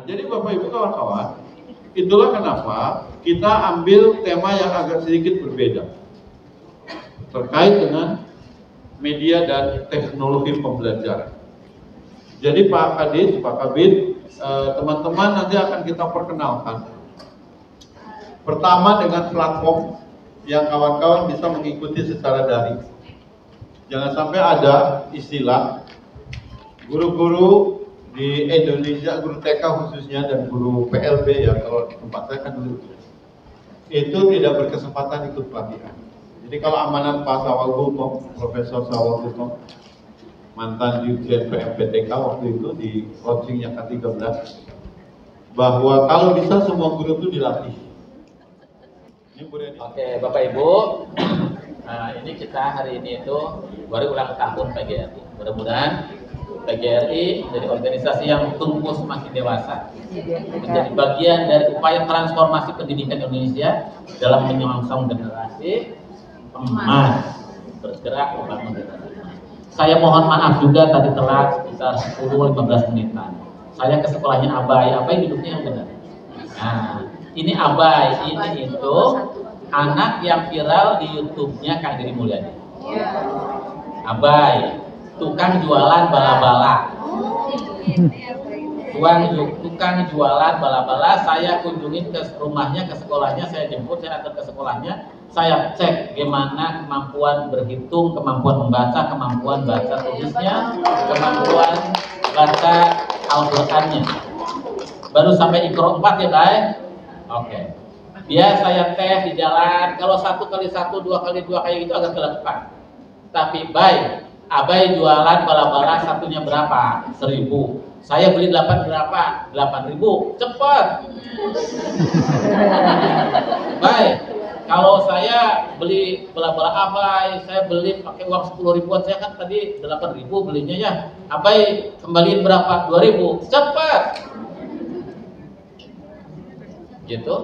Jadi Bapak Ibu kawan-kawan, itulah kenapa kita ambil tema yang agak sedikit berbeda terkait dengan media dan teknologi pembelajaran. Jadi Pak Kadis, Pak Kabid, teman-teman nanti akan kita perkenalkan. Pertama dengan platform yang kawan-kawan bisa mengikuti secara daring. Jangan sampai ada istilah guru-guru di Indonesia, guru TK khususnya dan guru PLB ya, kalau di tempat saya kan dulu itu tidak berkesempatan ikut pelatihan. Jadi kalau amanat Pak Sawal Gultom, Profesor Sawal Gultom, mantan Dirjen PMPTK waktu itu di launchingnya K13, bahwa kalau bisa semua guru itu dilatih. Oke, Bapak Ibu, ini kita hari ini itu baru ulang tahun PGRI. Mudah-mudahan PGRI menjadi organisasi yang tumbuh semakin dewasa, menjadi bagian dari upaya transformasi pendidikan Indonesia dalam menyongsong generasi emas, bergerak membangun generasi emas. Saya mohon maaf juga tadi telat sekitar 10-15 menitan. Saya ke sekolahnya Abai duduknya yang benar. Nah, ini Abai, ini itu anak yang viral di YouTube-nya Kang Deddy Mulyadi. Abai, tukang jualan bala-bala. Tukang jualan bala-bala, saya kunjungin ke rumahnya, ke sekolahnya, saya jemput, saya antar ke sekolahnya, saya cek gimana kemampuan berhitung, kemampuan membaca, kemampuan baca tulisnya, kemampuan baca Al-Qur'annya. Baru sampai Iqra 4 ya, Bay? Oke. Biar saya tes di jalan, kalau 1x1, 2x2 kayak gitu agak kelepas. Tapi Bay, Abai jualan bala-bala satunya berapa? 1.000. Saya beli 8 berapa? 8.000. Cepet. Baik. Kalau saya beli bala-bala Abai, saya beli pakai uang 10 ribuan, saya kan tadi 8.000 belinya ya. Abai kembaliin berapa? 2.000. Cepet. Gitu.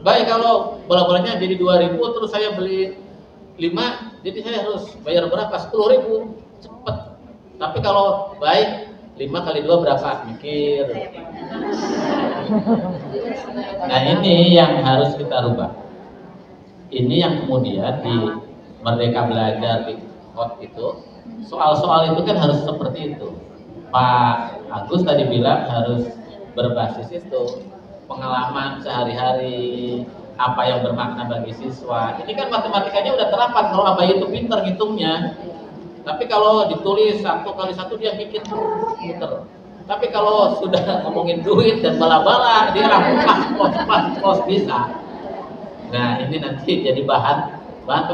Baik, kalau bola-bolanya jadi 2.000 terus saya beli 5, jadi saya harus bayar berapa? 10.000. Cepet. Tapi kalau baik 5 kali 2 berapa? Mikir. Nah, ini yang harus kita rubah. Ini yang kemudian di Merdeka Belajar di HOT itu, soal-soal itu kan harus seperti itu. Pak Agus tadi bilang harus berbasis itu. Pengalaman sehari-hari, apa yang bermakna bagi siswa. Ini kan matematikanya udah terapan, kalau Abai itu pinter ngitungnya. Tapi kalau ditulis 1x1 dia bikin muter. Tapi kalau sudah ngomongin duit dan bala-bala, dia pas bisa. Nah, ini nanti jadi bahan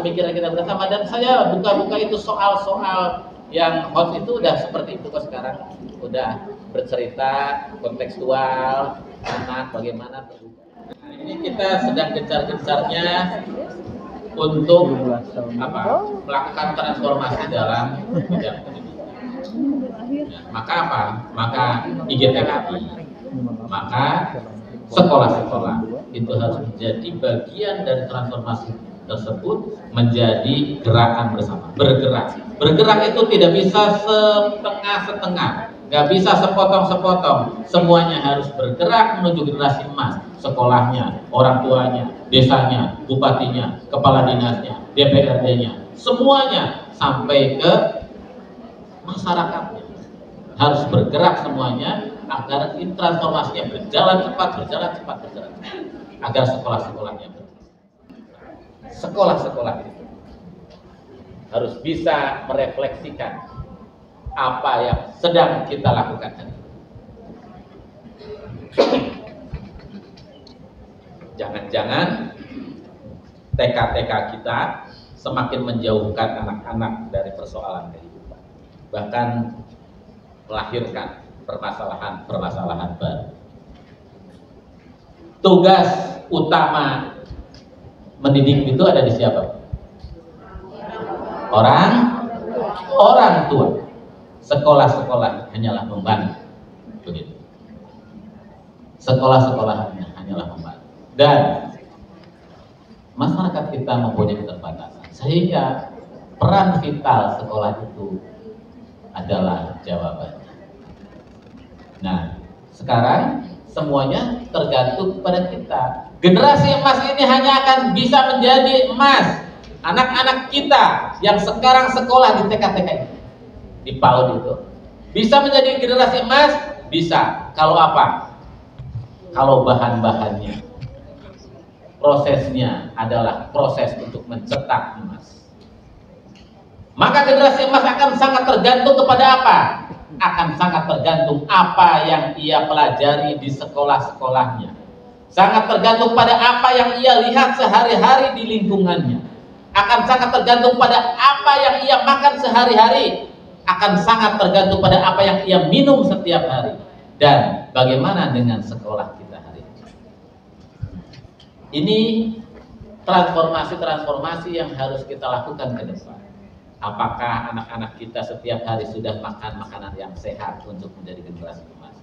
pemikiran kita bersama. Dan saya buka-buka itu soal-soal yang hot itu udah seperti itu kok sekarang. Udah bercerita kontekstual, anak bagaimana berubah. Nah, ini kita sedang gencar-gencarnya untuk melakukan transformasi dalam bidang pendidikan. Nah, maka apa? Maka IGTKI, maka sekolah-sekolah itu harus menjadi bagian dari transformasi tersebut, menjadi gerakan bersama, bergerak itu tidak bisa setengah-setengah, nggak bisa sepotong-sepotong, semuanya harus bergerak menuju generasi emas. Sekolahnya, orang tuanya, desanya, bupatinya, kepala dinasnya, DPRD-nya, semuanya sampai ke masyarakatnya harus bergerak semuanya agar transformasinya berjalan cepat, agar sekolah-sekolahnya sekolah-sekolah itu harus bisa merefleksikan apa yang sedang kita lakukan hari. Jangan-jangan TK-TK kita semakin menjauhkan anak-anak dari persoalan kehidupan, bahkan melahirkan permasalahan baru. Tugas utama mendidik itu ada di siapa? Orang tua. Sekolah-sekolah hanyalah membantu. Begitu. Sekolah-sekolah hanyalah membantu. Dan masyarakat kita mempunyai keterbatasan, sehingga peran vital sekolah itu adalah jawabannya. Nah, sekarang Semuanya tergantung pada kita. Generasi emas ini hanya akan bisa menjadi emas anak-anak kita yang sekarang sekolah di TK-TK ini, di PAUD itu. Bisa menjadi generasi emas? Bisa. Kalau apa? Kalau bahan-bahannya, prosesnya adalah proses untuk mencetak emas. Maka generasi emas akan sangat tergantung kepada apa? Akan sangat tergantung apa yang ia pelajari di sekolah-sekolahnya. Sangat tergantung pada apa yang ia lihat sehari-hari di lingkungannya. Akan sangat tergantung pada apa yang ia makan sehari-hari. Akan sangat tergantung pada apa yang ia minum setiap hari. Dan bagaimana dengan sekolah kita hari ini? Ini transformasi-transformasi yang harus kita lakukan ke depan. Apakah anak-anak kita setiap hari sudah makan makanan yang sehat untuk menjadi generasi emas?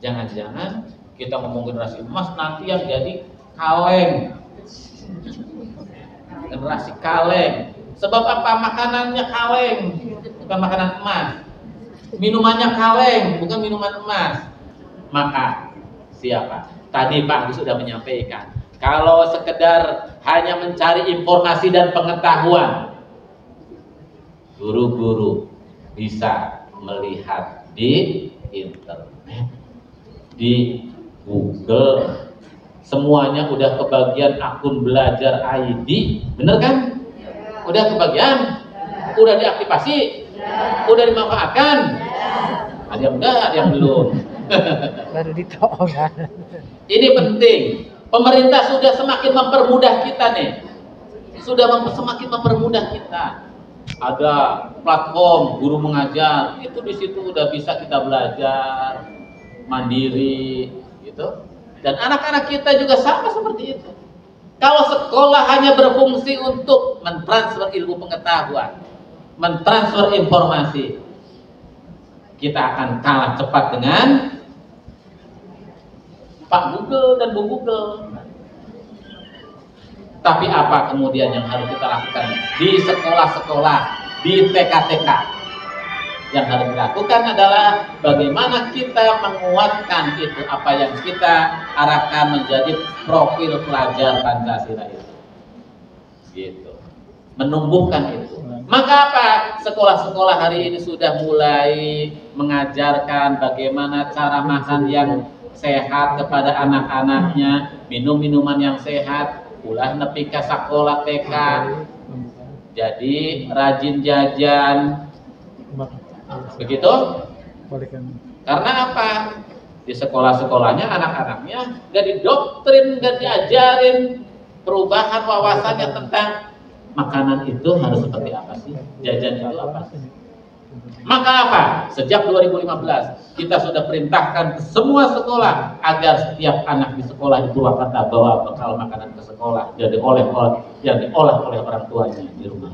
Jangan-jangan kita ngomong generasi emas nanti yang jadi kaleng. Generasi kaleng. Sebab apa? Makanannya kaleng, bukan makanan emas. Minumannya kaleng, bukan minuman emas. Maka siapa? Tadi Pak Agus sudah menyampaikan, kalau sekedar hanya mencari informasi dan pengetahuan, guru-guru bisa melihat di internet, di Google, semuanya udah kebagian akun belajar ID, bener kan? Udah kebagian? Udah diaktifasi? Udah dimanfaatkan? Ada yang udah, ada yang belum. Baru ditolak. Ini penting. Pemerintah sudah semakin mempermudah kita nih. Semakin mempermudah kita. Ada platform guru mengajar, itu di situ udah bisa kita belajar mandiri, gitu. Dan anak-anak kita juga sama seperti itu. Kalau sekolah hanya berfungsi untuk mentransfer ilmu pengetahuan, mentransfer informasi, kita akan kalah cepat dengan Pak Google dan Bu Google. Tapi apa kemudian yang harus kita lakukan di sekolah-sekolah, di TK-TK? Yang harus dilakukan adalah bagaimana kita menguatkan itu, apa yang kita arahkan menjadi profil pelajar Pancasila itu. Gitu. Menumbuhkan itu. Maka apa? Sekolah-sekolah hari ini sudah mulai mengajarkan bagaimana cara makan yang sehat kepada anak-anaknya, minum minuman yang sehat, ulah nepi ka sakola TK. Jadi rajin jajan. Begitu? Karena apa? Di sekolah-sekolahnya anak-anaknya gak didoktrin, gak diajarin perubahan wawasannya tentang makanan itu harus seperti apa sih? Jajan itu apa sih? Maka apa? Sejak 2015 kita sudah perintahkan ke semua sekolah agar setiap anak di sekolah di Purwakarta bawa bekal makanan ke sekolah yang diolah oleh orang tuanya di rumah.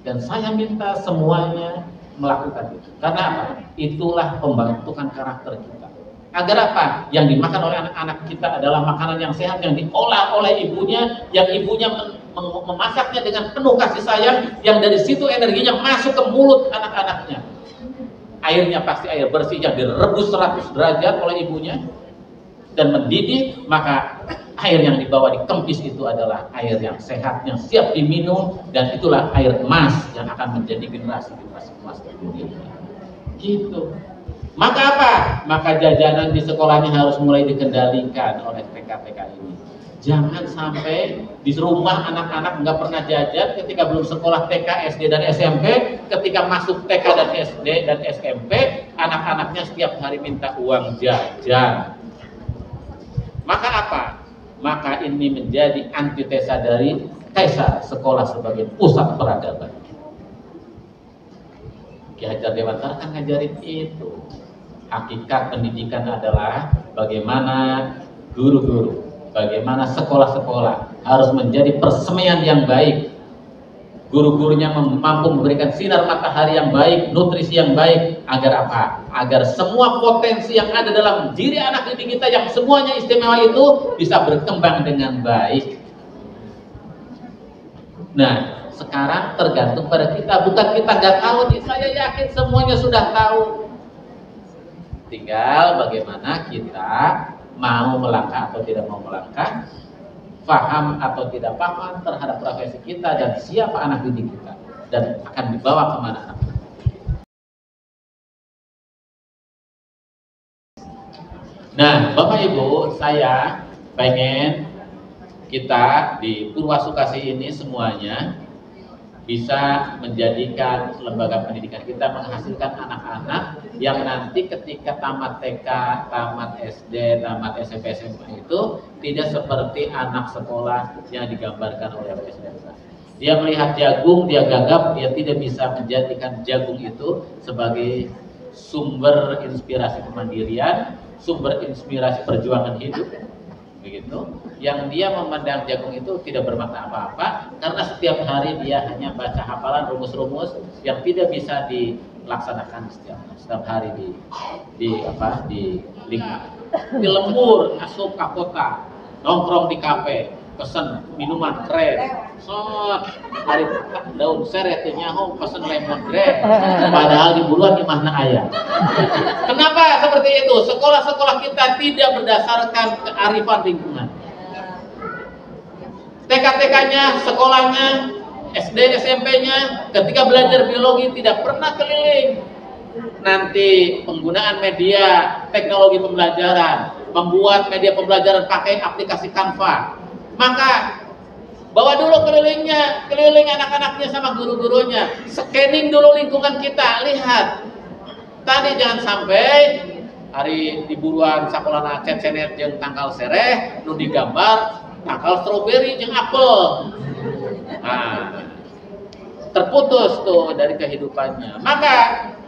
Dan saya minta semuanya melakukan itu. Karena apa? Itulah pembentukan karakter kita. Agar apa? Yang dimakan oleh anak-anak kita adalah makanan yang sehat, yang diolah oleh ibunya, yang ibunya memasaknya dengan penuh kasih sayang, yang dari situ energinya masuk ke mulut anak-anaknya. Airnya pasti air bersih yang direbus 100 derajat oleh ibunya dan mendidih, maka air yang dibawa di kempis itu adalah air yang sehat, yang siap diminum, dan itulah air emas yang akan menjadi generasi-generasi emas kemudian. Gitu. Maka apa? Maka jajanan di sekolahnya harus mulai dikendalikan oleh TK-TK ini. Jangan sampai di rumah anak-anak nggak pernah jajan ketika belum sekolah TK, SD, dan SMP. Ketika masuk TK dan SD dan SMP, anak-anaknya setiap hari minta uang jajan. Maka apa? Maka ini menjadi antitesa dari kaisar sekolah sebagai pusat peradaban. Ki Hajar Dewantara kan ngajarin itu. Hakikat pendidikan adalah bagaimana guru-guru, bagaimana sekolah-sekolah harus menjadi persemaian yang baik. Guru-gurunya mampu memberikan sinar matahari yang baik, nutrisi yang baik, agar apa? Agar semua potensi yang ada dalam diri anak didik kita yang semuanya istimewa itu bisa berkembang dengan baik. Nah, sekarang tergantung pada kita, bukan kita nggak tahu nih, saya yakin semuanya sudah tahu. tinggal bagaimana kita mau melangkah atau tidak mau melangkah, paham atau tidak paham terhadap profesi kita dan siapa anak didik kita dan akan dibawa kemana anak. Nah, Bapak Ibu, saya pengen kita di Purwasukasi ini semuanya bisa menjadikan lembaga pendidikan kita menghasilkan anak-anak yang nanti ketika tamat TK, tamat SD, tamat SMP, SMA itu tidak seperti anak sekolah yang digambarkan oleh PSDK. Dia melihat jagung, dia gagap, dia tidak bisa menjadikan jagung itu sebagai sumber inspirasi kemandirian, sumber inspirasi perjuangan hidup, begitu. Yang dia memandang jagung itu tidak bermakna apa-apa karena setiap hari dia hanya baca hafalan rumus-rumus yang tidak bisa dilaksanakan setiap hari di lembur, asup ke kota, nongkrong di kafe, pesen minuman keren, hari daun seret nyaho pesen lemon grass, padahal di buruan di mana ayah. Kenapa seperti itu? Sekolah-sekolah kita tidak berdasarkan kearifan lingkungan. TK-TK-nya, sekolahnya, SD, SMP-nya, ketika belajar biologi tidak pernah keliling. Nanti penggunaan media, teknologi pembelajaran, membuat media pembelajaran pakai aplikasi Canva. Maka bawa dulu kelilingnya, keliling anak-anaknya sama guru-gurunya, scanning dulu lingkungan kita, lihat. Tadi jangan sampai hari di buruan sakolana cecenet jeung tangkal sereh, nu digambar tangkal stroberi jeung apel. Nah, terputus tuh dari kehidupannya. Maka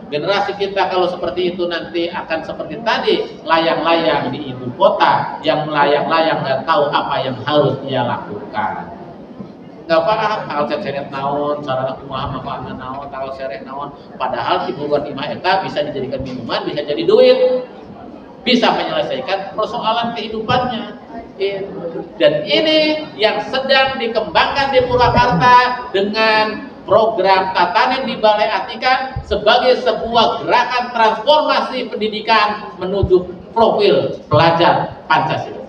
generasi kita kalau seperti itu nanti akan seperti tadi, layang-layang di ibu kota, yang melayang-layang nggak tahu apa yang harus dia lakukan. Nggak paham, tanggal cecenet naon, sarana kumaha manfaatna naon, tanggal sereh naon. Padahal hiburan imah eta bisa dijadikan minuman, bisa jadi duit, bisa menyelesaikan persoalan kehidupannya. Dan ini yang sedang dikembangkan di Purwakarta dengan program Tatanen di Balai Atika sebagai sebuah gerakan transformasi pendidikan menuju profil pelajar Pancasila.